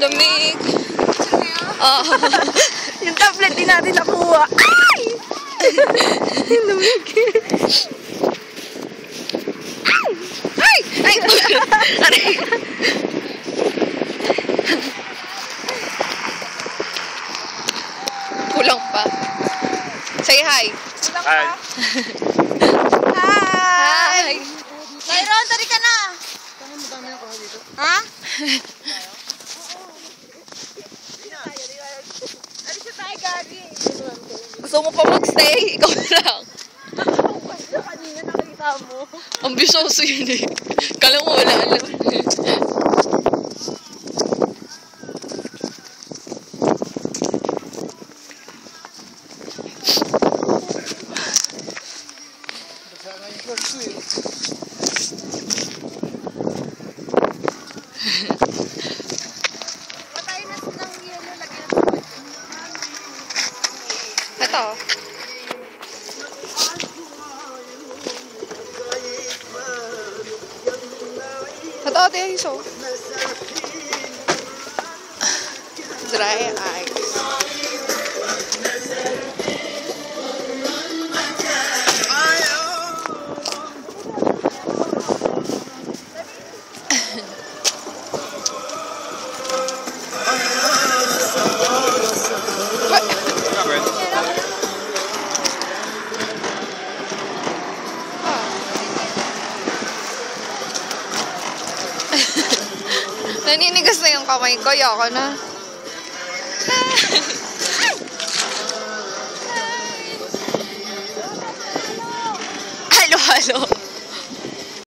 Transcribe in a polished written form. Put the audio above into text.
Lamig. Yung tablet din natin nakuha. Ay! Yung lamig. Ay! Ay! Aray! Kulang pa. Say hi. Kulang pa. Hi! Myron, tari ka na! Ha? Alis na tayo, Gary. Gusto mo pa magstay? Ikaw na lang. Kanina nakita mo. Ambisyoso yun eh. Kala mo wala alam. Patay na ng yelo, lagyan. Ito. Ito, ate, iso. Dry eyes. Naninigas na yung kamay ko. Ayoko na. Halo, halo.